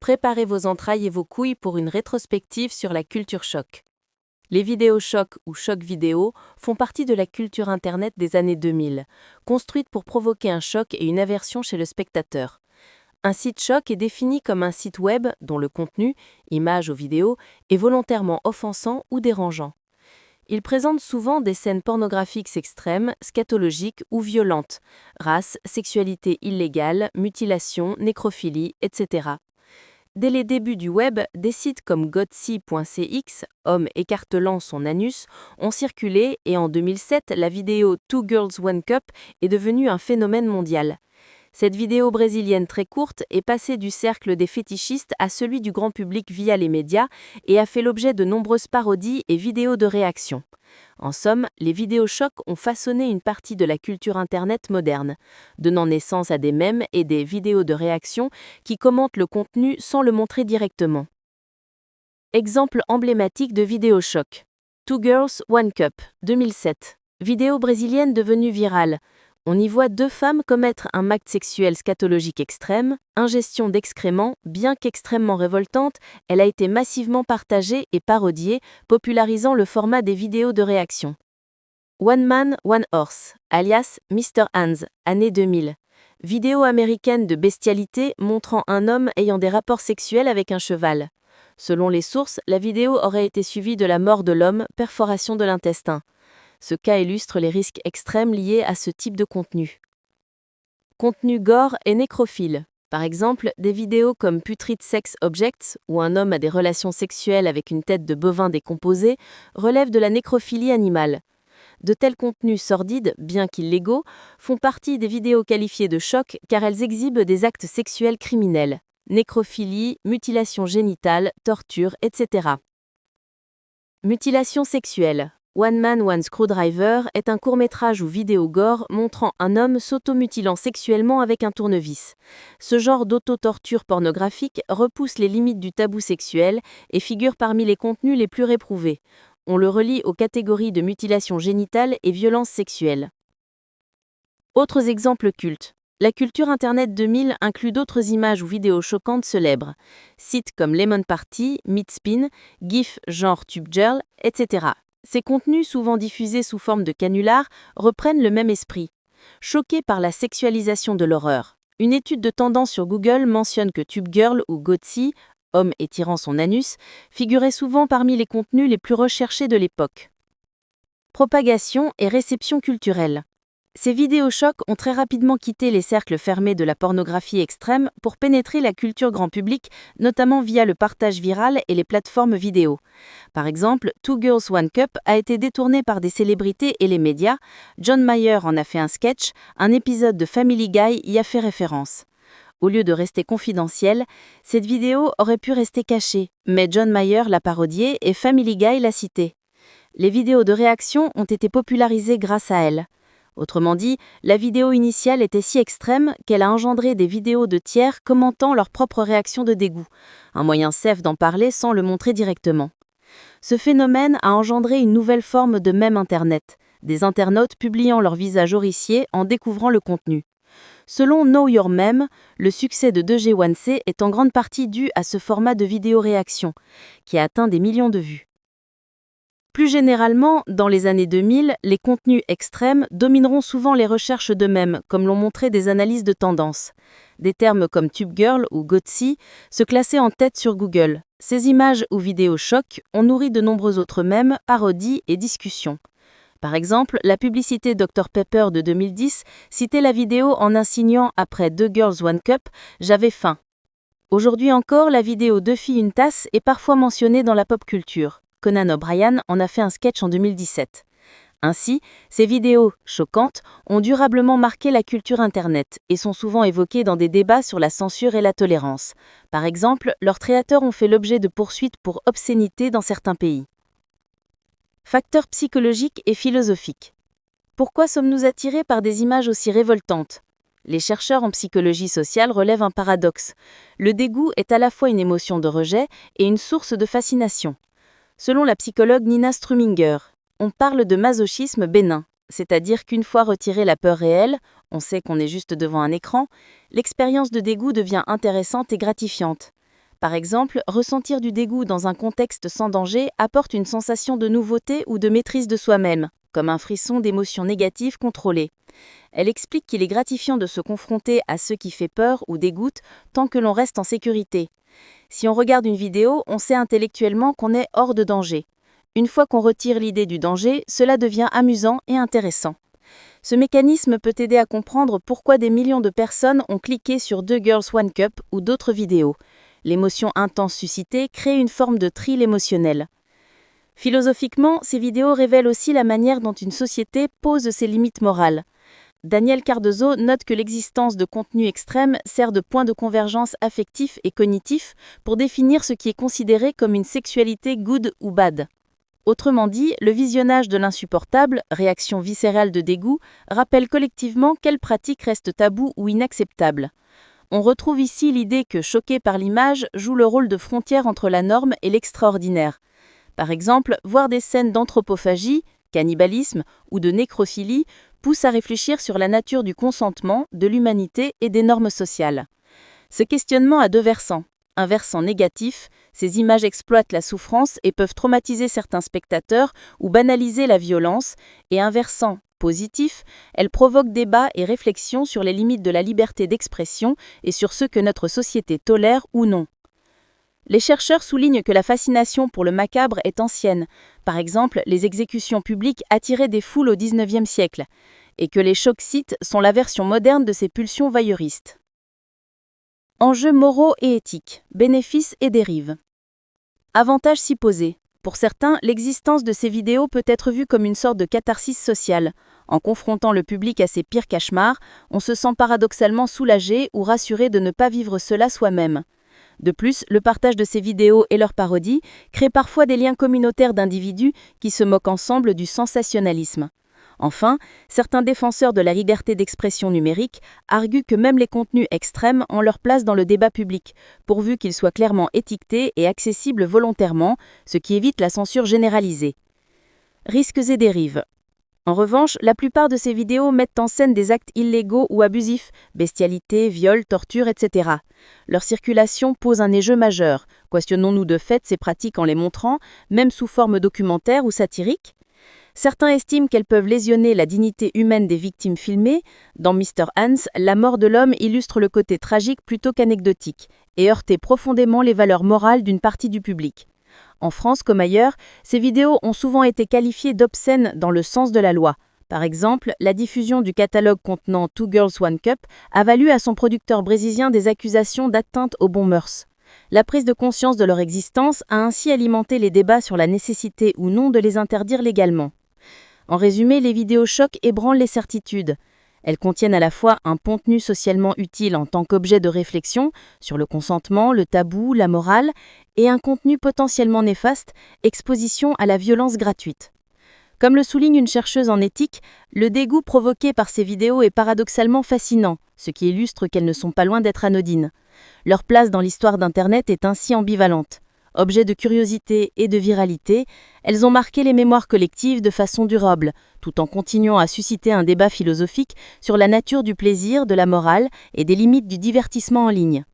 Préparez vos entrailles et vos couilles pour une rétrospective sur la culture choc. Les vidéos choc ou choc vidéo font partie de la culture Internet des années 2000, construite pour provoquer un choc et une aversion chez le spectateur. Un site choc est défini comme un site web dont le contenu, images ou vidéos, est volontairement offensant ou dérangeant. Il présente souvent des scènes pornographiques extrêmes, scatologiques ou violentes, race, sexualité illégale, mutilation, nécrophilie, etc. Dès les débuts du web, des sites comme Gotsi.cx, homme écartelant son anus, ont circulé et en 2007, la vidéo Two Girls One Cup est devenue un phénomène mondial. Cette vidéo brésilienne très courte est passée du cercle des fétichistes à celui du grand public via les médias et a fait l'objet de nombreuses parodies et vidéos de réaction. En somme, les vidéos chocs ont façonné une partie de la culture Internet moderne, donnant naissance à des mèmes et des vidéos de réaction qui commentent le contenu sans le montrer directement. Exemple emblématique de vidéo choc. Two Girls, One Cup, 2007. Vidéo brésilienne devenue virale. On y voit deux femmes commettre un acte sexuel scatologique extrême, ingestion d'excréments, bien qu'extrêmement révoltante, elle a été massivement partagée et parodiée, popularisant le format des vidéos de réaction. One Man, One Horse, alias Mr. Hands, année 2000. Vidéo américaine de bestialité montrant un homme ayant des rapports sexuels avec un cheval. Selon les sources, la vidéo aurait été suivie de la mort de l'homme, perforation de l'intestin. Ce cas illustre les risques extrêmes liés à ce type de contenu. Contenu gore et nécrophile. Par exemple, des vidéos comme Putrid Sex Objects, où un homme a des relations sexuelles avec une tête de bovin décomposée, relèvent de la nécrophilie animale. De tels contenus sordides, bien qu'illégaux, font partie des vidéos qualifiées de choc car elles exhibent des actes sexuels criminels. Nécrophilie, mutilation génitale, torture, etc. Mutilation sexuelle. One Man, One Screwdriver est un court-métrage ou vidéo gore montrant un homme s'automutilant sexuellement avec un tournevis. Ce genre d'auto-torture pornographique repousse les limites du tabou sexuel et figure parmi les contenus les plus réprouvés. On le relie aux catégories de mutilation génitale et violence sexuelle. Autres exemples cultes. La culture Internet 2000 inclut d'autres images ou vidéos choquantes célèbres. Sites comme Lemon Party, Meatspin, GIF genre TubeGirl, etc. Ces contenus, souvent diffusés sous forme de canulars, reprennent le même esprit. Choqués par la sexualisation de l'horreur. Une étude de tendance sur Google mentionne que TubeGirl ou Gotsi, homme étirant son anus, figuraient souvent parmi les contenus les plus recherchés de l'époque. Propagation et réception culturelle. Ces vidéos chocs ont très rapidement quitté les cercles fermés de la pornographie extrême pour pénétrer la culture grand public, notamment via le partage viral et les plateformes vidéo. Par exemple, Two Girls One Cup a été détourné par des célébrités et les médias. John Mayer en a fait un sketch, un épisode de Family Guy y a fait référence. Au lieu de rester confidentielle, cette vidéo aurait pu rester cachée, mais John Mayer l'a parodiée et Family Guy l'a citée. Les vidéos de réaction ont été popularisées grâce à elle. Autrement dit, la vidéo initiale était si extrême qu'elle a engendré des vidéos de tiers commentant leur propre réaction de dégoût, un moyen safe d'en parler sans le montrer directement. Ce phénomène a engendré une nouvelle forme de mème Internet, des internautes publiant leur visage horricier en découvrant le contenu. Selon Know Your Meme, le succès de 2G1C est en grande partie dû à ce format de vidéo réaction, qui a atteint des millions de vues. Plus généralement, dans les années 2000, les contenus extrêmes domineront souvent les recherches de mèmes, comme l'ont montré des analyses de tendance. Des termes comme TubeGirl ou Gotsi se classaient en tête sur Google. Ces images ou vidéos chocs ont nourri de nombreux autres mèmes, parodies et discussions. Par exemple, la publicité Dr Pepper de 2010 citait la vidéo en insinuant après Deux Girls One Cup « J'avais faim ». Aujourd'hui encore, la vidéo Deux filles une tasse est parfois mentionnée dans la pop culture. Conan O'Brien en a fait un sketch en 2017. Ainsi, ces vidéos choquantes ont durablement marqué la culture Internet et sont souvent évoquées dans des débats sur la censure et la tolérance. Par exemple, leurs créateurs ont fait l'objet de poursuites pour obscénité dans certains pays. Facteurs psychologiques et philosophiques. Pourquoi sommes-nous attirés par des images aussi révoltantes ? Les chercheurs en psychologie sociale relèvent un paradoxe. Le dégoût est à la fois une émotion de rejet et une source de fascination. Selon la psychologue Nina Struminger, on parle de masochisme bénin, c'est-à-dire qu'une fois retirée la peur réelle, on sait qu'on est juste devant un écran, l'expérience de dégoût devient intéressante et gratifiante. Par exemple, ressentir du dégoût dans un contexte sans danger apporte une sensation de nouveauté ou de maîtrise de soi-même, comme un frisson d'émotions négatives contrôlées. Elle explique qu'il est gratifiant de se confronter à ce qui fait peur ou dégoûte tant que l'on reste en sécurité. Si on regarde une vidéo, on sait intellectuellement qu'on est hors de danger. Une fois qu'on retire l'idée du danger, cela devient amusant et intéressant. Ce mécanisme peut aider à comprendre pourquoi des millions de personnes ont cliqué sur 2 Girls One Cup ou d'autres vidéos. L'émotion intense suscitée crée une forme de thrill émotionnel. Philosophiquement, ces vidéos révèlent aussi la manière dont une société pose ses limites morales. Daniel Cardozo note que l'existence de contenus extrêmes sert de point de convergence affectif et cognitif pour définir ce qui est considéré comme une sexualité good ou bad. Autrement dit, le visionnage de l'insupportable, réaction viscérale de dégoût, rappelle collectivement quelles pratiques restent tabous ou inacceptables. On retrouve ici l'idée que choquer par l'image joue le rôle de frontière entre la norme et l'extraordinaire. Par exemple, voir des scènes d'anthropophagie, cannibalisme ou de nécrophilie pousse à réfléchir sur la nature du consentement, de l'humanité et des normes sociales. Ce questionnement a deux versants. Un versant négatif, ces images exploitent la souffrance et peuvent traumatiser certains spectateurs ou banaliser la violence, et un versant positif, elles provoquent débat et réflexion sur les limites de la liberté d'expression et sur ce que notre société tolère ou non. Les chercheurs soulignent que la fascination pour le macabre est ancienne, par exemple les exécutions publiques attiraient des foules au XIXe siècle, et que les choc-sites sont la version moderne de ces pulsions voyeuristes. Enjeux moraux et éthiques, bénéfices et dérives. Avantages s'y poser. Pour certains, l'existence de ces vidéos peut être vue comme une sorte de catharsis sociale. En confrontant le public à ses pires cauchemars, on se sent paradoxalement soulagé ou rassuré de ne pas vivre cela soi-même. De plus, le partage de ces vidéos et leurs parodies crée parfois des liens communautaires d'individus qui se moquent ensemble du sensationnalisme. Enfin, certains défenseurs de la liberté d'expression numérique arguent que même les contenus extrêmes ont leur place dans le débat public, pourvu qu'ils soient clairement étiquetés et accessibles volontairement, ce qui évite la censure généralisée. Risques et dérives. En revanche, la plupart de ces vidéos mettent en scène des actes illégaux ou abusifs, bestialité, viol, torture, etc. Leur circulation pose un enjeu majeur. Questionnons-nous de fait ces pratiques en les montrant, même sous forme documentaire ou satirique ? Certains estiment qu'elles peuvent lésionner la dignité humaine des victimes filmées. Dans Mr. Hans, la mort de l'homme illustre le côté tragique plutôt qu'anecdotique, et heurter profondément les valeurs morales d'une partie du public. En France comme ailleurs, ces vidéos ont souvent été qualifiées d'obscènes dans le sens de la loi. Par exemple, la diffusion du catalogue contenant 2 Girls One Cup a valu à son producteur brésilien des accusations d'atteinte aux bons mœurs. La prise de conscience de leur existence a ainsi alimenté les débats sur la nécessité ou non de les interdire légalement. En résumé, les vidéos choquent et ébranlent les certitudes. Elles contiennent à la fois un contenu socialement utile en tant qu'objet de réflexion sur le consentement, le tabou, la morale, et un contenu potentiellement néfaste, exposition à la violence gratuite. Comme le souligne une chercheuse en éthique, le dégoût provoqué par ces vidéos est paradoxalement fascinant, ce qui illustre qu'elles ne sont pas loin d'être anodines. Leur place dans l'histoire d'Internet est ainsi ambivalente. Objet de curiosité et de viralité, elles ont marqué les mémoires collectives de façon durable, tout en continuant à susciter un débat philosophique sur la nature du plaisir, de la morale et des limites du divertissement en ligne.